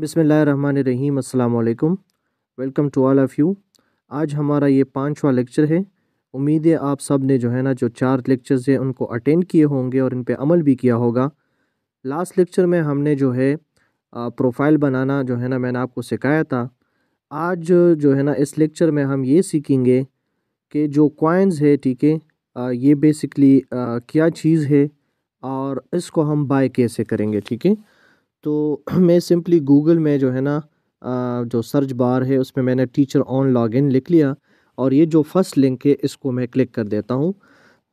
बिस्मिल्लाहिर्रहमानिर्रहीम। अस्सलाम वालेकुम। Welcome to all of you. आज हमारा ये 5वां लेक्चर है। उम्मीद है आप सब ने जो है ना जो 4 लेक्चर्स हैं उनको अटेंड किए होंगे और इन पे अमल भी किया होगा। लास्ट लेक्चर में हमने जो है प्रोफाइल बनाना जो है ना मैंने आपको सिखाया था। आज जो है ना इस लेक्चर में हम ये सीखेंगे कि जो कॉइन्स है, ठीक है, ये बेसिकली क्या चीज़ है और इसको हम बाय कैसे करेंगे, ठीक है। तो मैं सिंपली गूगल में जो है ना जो सर्च बार है उसमें मैंने टीचर ऑन लॉगिन लिख लिया और ये जो फर्स्ट लिंक है इसको मैं क्लिक कर देता हूँ।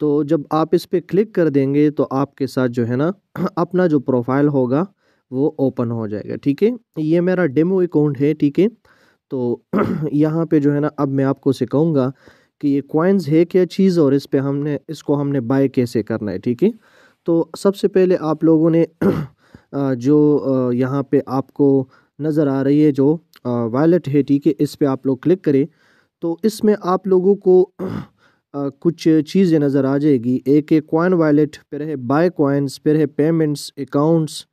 तो जब आप इस पे क्लिक कर देंगे तो आपके साथ जो है ना अपना जो प्रोफाइल होगा वो ओपन हो जाएगा, ठीक है। ये मेरा डेमो अकाउंट है, ठीक है। तो यहाँ पे जो है ना अब मैं आपको सिखाऊंगा कि ये कॉइन्स है क्या चीज़ और इस पे हमने बाय कैसे करना है, ठीक है। तो सबसे पहले आप लोगों ने जो यहाँ पे आपको नज़र आ रही है जो वॉलेट है, ठीक है, इस पे आप लोग क्लिक करें तो इसमें आप लोगों को कुछ चीज़ें नज़र आ जाएगी। एक है कॉइन वॉलेट, फिर है बाय कॉइन्स, फिर है payments, accounts,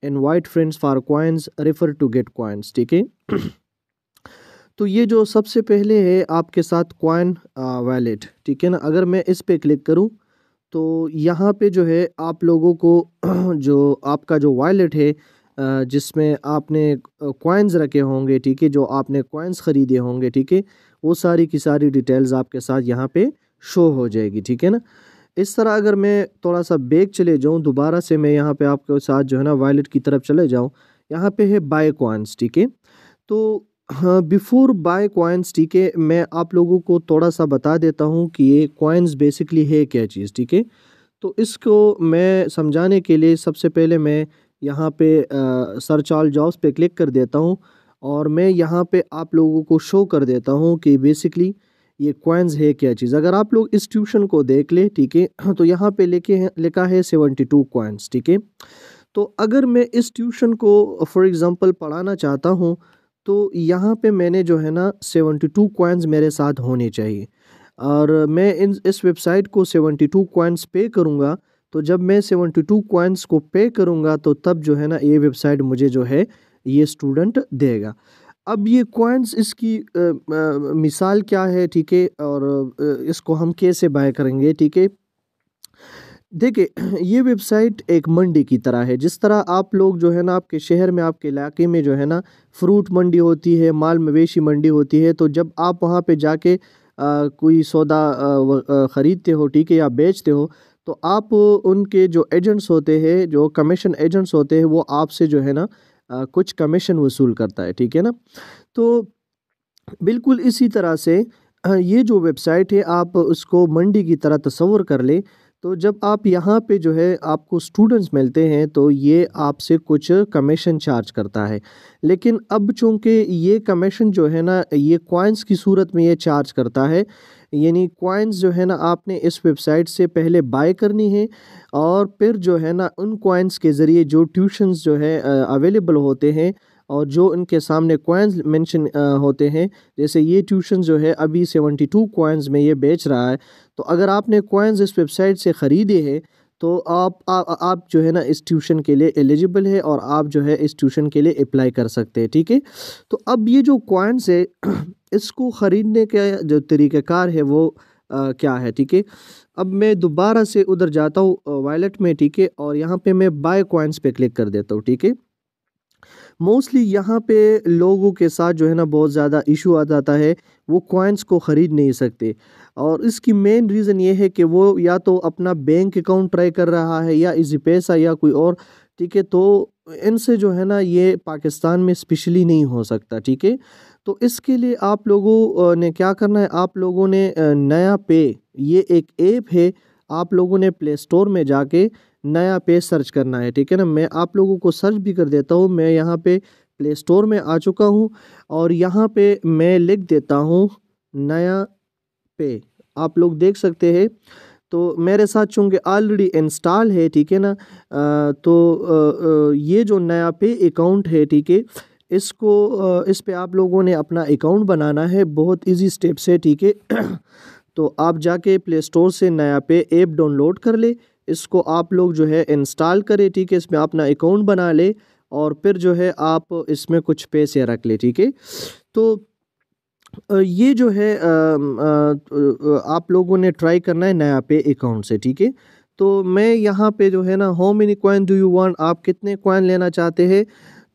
invite friends for coins, refer to get coins, ठीक है। तो ये जो सबसे पहले है आपके साथ कॉइन वॉलेट, ठीक है ना। अगर मैं इस पे क्लिक करूँ तो यहाँ पे जो है आप लोगों को जो आपका जो वॉलेट है जिसमें आपने कॉइन्स रखे होंगे, ठीक है, जो आपने कॉइन्स ख़रीदे होंगे, ठीक है, वो सारी की सारी डिटेल्स आपके साथ यहाँ पे शो हो जाएगी, ठीक है ना। इस तरह अगर मैं थोड़ा सा बैक चले जाऊँ, दोबारा से मैं यहाँ पे आपके साथ जो है ना वॉलेट की तरफ चले जाऊँ, यहाँ पे है बाय कॉइन्स, ठीक है। तो हाँ, बिफोर बाय कॉइन्स, ठीक है, मैं आप लोगों को थोड़ा सा बता देता हूँ कि ये कॉइन्स बेसिकली है क्या चीज़, ठीक है। तो इसको मैं समझाने के लिए सबसे पहले मैं यहाँ पे सर्च ऑल जॉब्स पे क्लिक कर देता हूँ और मैं यहाँ पे आप लोगों को शो कर देता हूँ कि बेसिकली ये कॉइन्स है क्या चीज़। अगर आप लोग इस ट्यूशन को देख ले, ठीक है, तो यहाँ पे लिखा है 72 कॉइन्स, ठीक है। तो अगर मैं इस ट्यूशन को फॉर एग्ज़ाम्पल पढ़ाना चाहता हूँ तो यहाँ पे मैंने जो है ना 72 कॉइन्स मेरे साथ होने चाहिए और मैं इस वेबसाइट को 72 कॉइन्स पे करूँगा। तो जब मैं 72 कॉइन्स को पे करूँगा तो तब जो है ना ये वेबसाइट मुझे जो है ये स्टूडेंट देगा। अब ये कॉइन्स इसकी मिसाल क्या है, ठीक है, और इसको हम कैसे बाय करेंगे, ठीक है। देखिए, ये वेबसाइट एक मंडी की तरह है। जिस तरह आप लोग जो है ना आपके शहर में, आपके इलाके में जो है ना फ्रूट मंडी होती है, माल मवेशी मंडी होती है, तो जब आप वहाँ पे जाके कोई सौदा ख़रीदते हो, ठीक है, या बेचते हो, तो आप उनके जो एजेंट्स होते हैं, जो कमीशन एजेंट्स होते हैं, वो आपसे जो है ना कुछ कमीशन वसूल करता है, ठीक है ना। तो बिल्कुल इसी तरह से ये जो वेबसाइट है आप उसको मंडी की तरह तस्वर कर ले। तो जब आप यहाँ पे जो है आपको स्टूडेंट्स मिलते हैं तो ये आपसे कुछ कमीशन चार्ज करता है। लेकिन अब चूँकि ये कमीशन जो है ना ये कॉइन्स की सूरत में ये चार्ज करता है, यानी कॉइन्स जो है ना आपने इस वेबसाइट से पहले बाय करनी है और फिर जो है ना उन कॉइन्स के ज़रिए जो ट्यूशन्स जो है अवेलेबल होते हैं और जो उनके सामने कॉइन्स मेंशन होते हैं, जैसे ये ट्यूशन जो है अभी 72 कॉइन्स में ये बेच रहा है। तो अगर आपने कॉइन्स इस वेबसाइट से ख़रीदे हैं तो आप जो है ना इस ट्यूशन के लिए एलिजिबल है और आप जो है इस ट्यूशन के लिए अप्लाई कर सकते हैं, ठीक है। तो अब ये जो कॉइन्स है इसको ख़रीदने का जो तरीक़ाकार है वो क्या है, ठीक है। अब मैं दोबारा से उधर जाता हूँ वॉलेट में, ठीक है, और यहाँ पे मैं बाय कॉइन्स पे क्लिक कर देता हूँ, ठीक है। मोस्टली यहाँ पे लोगों के साथ जो है ना बहुत ज़्यादा इशू आ जाता है, वो कॉइन्स को ख़रीद नहीं सकते और इसकी मेन रीज़न ये है कि वो या तो अपना बैंक अकाउंट ट्राई कर रहा है या इजी पैसा या कोई और, ठीक है। तो इनसे जो है ना ये पाकिस्तान में स्पेशली नहीं हो सकता, ठीक है। तो इसके लिए आप लोगों ने क्या करना है, आप लोगों ने नया पे, ये एक ऐप है, आप लोगों ने प्ले स्टोर में जाके नया पे सर्च करना है, ठीक है ना। मैं आप लोगों को सर्च भी कर देता हूँ। मैं यहाँ पे प्ले स्टोर में आ चुका हूँ और यहाँ पे मैं लिख देता हूँ नया पे, आप लोग देख सकते हैं। तो मेरे साथ चूँकि ऑलरेडी इंस्टॉल है, ठीक है ना, ये जो नया पे अकाउंट है, ठीक है, इस पे आप लोगों ने अपना अकाउंट बनाना है, बहुत इजी स्टेप्स है, ठीक है। तो आप जाके प्ले स्टोर से नया पे ऐप डाउनलोड कर ले, इसको आप लोग जो है इंस्टॉल करें, ठीक है, इसमें अपना अकाउंट बना ले और फिर जो है आप इसमें कुछ पैसे रख ले, ठीक है। तो ये जो है आप लोगों ने ट्राई करना है नया पे अकाउंट से, ठीक है। तो मैं यहाँ पे जो है ना, how many coin do you want, आप कितने कॉइन लेना चाहते हैं।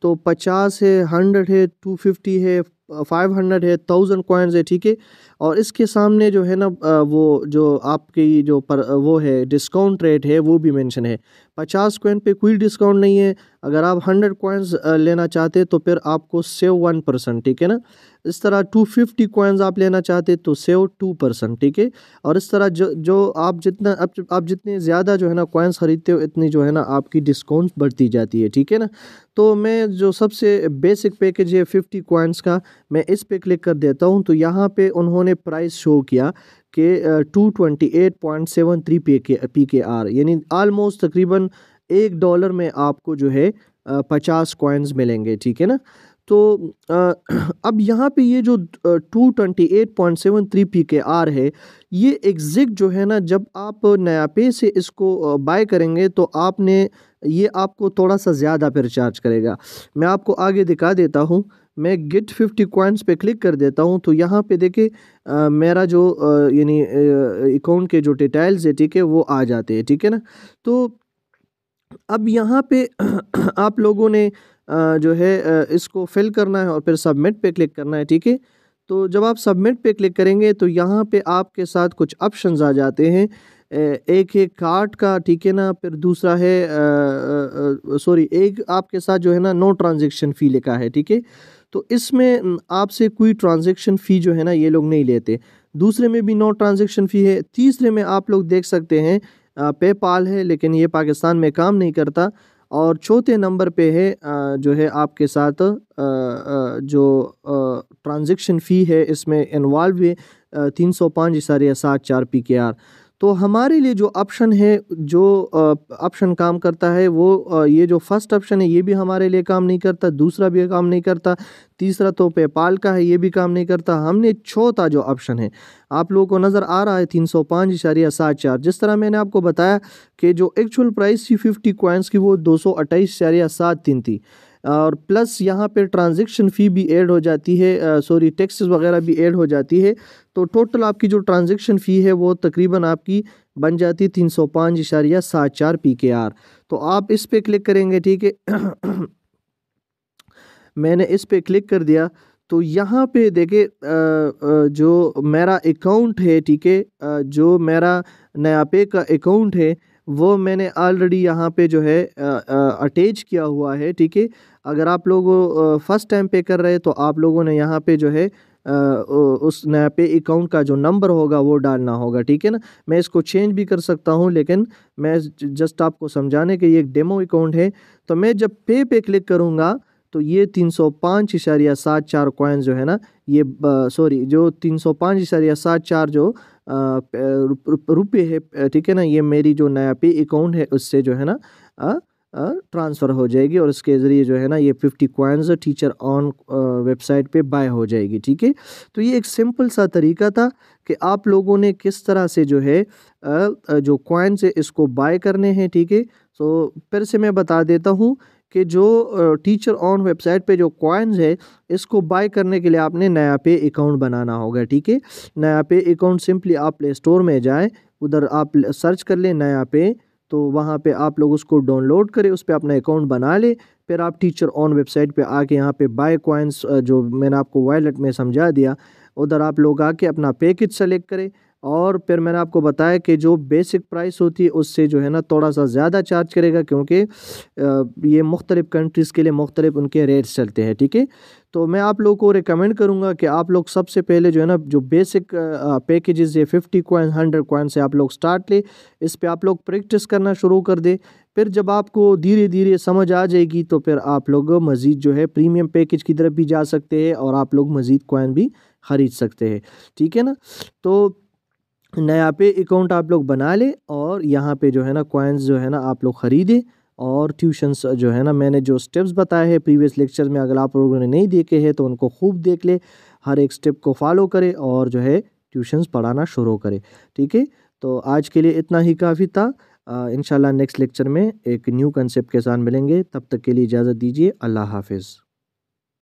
तो 50 है, 100 है, 250 है, 500 है, 1000 कॉइन्स है, ठीक है। और इसके सामने जो है ना वो जो आपकी जो वो है डिस्काउंट रेट है वो भी मेंशन है। 50 कॉइन पे कोई डिस्काउंट नहीं है। अगर आप 100 कॉइन्स लेना चाहते तो फिर आपको सेव 1%, ठीक है ना। इस तरह 250 कॉइन्स आप लेना चाहते तो सेव 2%, ठीक है। और इस तरह जो आप जितना आप जितने ज़्यादा जो है ना कॉइन्स ख़रीदते हो, इतनी जो है ना आपकी डिस्काउंट बढ़ती जाती है, ठीक है ना। तो मैं जो सबसे बेसिक पैकेज है 50 कॉइन्स का, मैं इस पे क्लिक कर देता हूँ। तो यहाँ पे उन्होंने प्राइस शो किया कि 228.73 PKR, यानी आलमोस्ट तकरीबन $1 में आपको जो है 50 कॉइन्स मिलेंगे, ठीक है ना। तो अब यहाँ पे ये जो 228.73 PKR है, ये एग्जैक्ट जो है ना, जब आप नया पे से इसको बाय करेंगे तो आपने ये आपको थोड़ा सा ज़्यादा फिर चार्ज करेगा। मैं आपको आगे दिखा देता हूँ। मैं गेट 50 कॉइन्स पे क्लिक कर देता हूँ। तो यहाँ पे देखिए मेरा जो यानी अकाउंट के जो डिटेल्स है, ठीक है, वो आ जाते हैं, ठीक है ना। तो अब यहाँ पे आप लोगों ने जो है इसको फिल करना है और फिर सबमिट पे क्लिक करना है, ठीक है। तो जब आप सबमिट पे क्लिक करेंगे तो यहाँ पे आपके साथ कुछ ऑप्शंस आ जाते हैं। एक है कार्ट का, ठीक है ना। फिर दूसरा है सॉरी, एक आपके साथ जो है ना नो ट्रांजेक्शन फ़ी लिखा है, ठीक है। तो इसमें आपसे कोई ट्रांजेक्शन फ़ी जो है ना ये लोग नहीं लेते। दूसरे में भी नो ट्रांजेक्शन फ़ी है। तीसरे में आप लोग देख सकते हैं पेपाल है, लेकिन ये पाकिस्तान में काम नहीं करता। और चौथे नंबर पे है जो है आपके साथ जो ट्रांजेक्शन फ़ी है इसमें इन्वॉल्व है 305.74 PKR। तो हमारे लिए जो ऑप्शन है, जो ऑप्शन काम करता है वो ये जो फर्स्ट ऑप्शन है ये भी हमारे लिए काम नहीं करता, दूसरा भी काम नहीं करता, तीसरा तो पेपाल का है ये भी काम नहीं करता। हमने चौथा जो ऑप्शन है, आप लोगों को नज़र आ रहा है 305.74, जिस तरह मैंने आपको बताया कि जो एक्चुअल प्राइस थी 50 कॉइन्स की वो 228.73 थी। और प्लस यहाँ पे ट्रांजेक्शन फ़ी भी ऐड हो जाती है, सॉरी टैक्सेस वगैरह भी ऐड हो जाती है। तो टोटल आपकी जो ट्रांजेक्शन फ़ी है वो तकरीबन आपकी बन जाती है 305.74 PKR। तो आप इस पे क्लिक करेंगे, ठीक है। मैंने इस पे क्लिक कर दिया। तो यहाँ पे देखे जो मेरा अकाउंट है, ठीक है, जो मेरा नया पे का अकाउंट है वो मैंने ऑलरेडी यहाँ पे जो है अटैच किया हुआ है, ठीक है। अगर आप लोग फर्स्ट टाइम पे कर रहे हैं तो आप लोगों ने यहाँ पे जो है उस नया पे अकाउंट का जो नंबर होगा वो डालना होगा, ठीक है ना। मैं इसको चेंज भी कर सकता हूँ, लेकिन मैं जस्ट आपको समझाने के ये एक डेमो अकाउंट है। तो मैं जब पे क्लिक करूँगा तो ये 305.74 कॉइन जो है ना, ये सॉरी जो 305.74 जो रुपये है, ठीक है ना, ये मेरी जो नया पे अकाउंट है उससे जो है ना ट्रांसफ़र हो जाएगी और इसके ज़रिए जो है ना ये 50 कॉइन्स टीचर ऑन वेबसाइट पे बाय हो जाएगी, ठीक है। तो ये एक सिंपल सा तरीका था कि आप लोगों ने किस तरह से जो है जो कॉइन्स है इसको बाय करने हैं, ठीक है। तो फिर से मैं बता देता हूँ कि जो टीचर ऑन वेबसाइट पे जो कॉइन्स है इसको बाय करने के लिए आपने नया पे अकाउंट बनाना होगा, ठीक है। नया पे अकाउंट सिंपली आप प्ले स्टोर में जाएं, उधर आप सर्च कर लें नया पे, तो वहाँ पे आप लोग उसको डाउनलोड करें, उस पर अपना अकाउंट बना ले। फिर आप टीचर ऑन वेबसाइट पे आके यहाँ पे बाय कॉइन्स जो मैंने आपको वॉलेट में समझा दिया, उधर आप लोग आके अपना पैकेज सेलेक्ट करें। और फिर मैंने आपको बताया कि जो बेसिक प्राइस होती है उससे जो है ना थोड़ा सा ज़्यादा चार्ज करेगा, क्योंकि ये मुख्तलिफ़ कंट्रीज़ के लिए मुख्तलिफ उनके रेट्स चलते हैं, ठीक है। तो मैं आप लोगों को रिकमेंड करूँगा कि आप लोग सबसे पहले जो है ना जो बेसिक पैकेजेस है 50 कॉइन 100 कॉइन से आप लोग स्टार्ट ले, इस पे आप लोग प्रैक्टिस करना शुरू कर दे। फिर जब आपको धीरे धीरे समझ आ जाएगी तो फिर आप लोग मज़ीद जो है प्रीमियम पैकेज की तरफ भी जा सकते हैं और आप लोग मज़ीद कॉइन भी ख़रीद सकते हैं, ठीक है ना। तो नया पे अकाउंट आप लोग बना ले और यहाँ पे जो है ना कॉइन्स जो है ना आप लोग ख़रीदें। और ट्यूशन्स जो है ना मैंने जो स्टेप्स बताए हैं प्रीवियस लेक्चर में, अगर आप लोगों ने नहीं देखे हैं तो उनको खूब देख ले, हर एक स्टेप को फॉलो करें और जो है ट्यूशन्स पढ़ाना शुरू करें, ठीक है। तो आज के लिए इतना ही काफ़ी था। इंशाल्लाह नेक्स्ट लेक्चर में एक न्यू कंसेप्ट के साथ मिलेंगे। तब तक के लिए इजाज़त दीजिए। अल्लाह हाफ़िज़।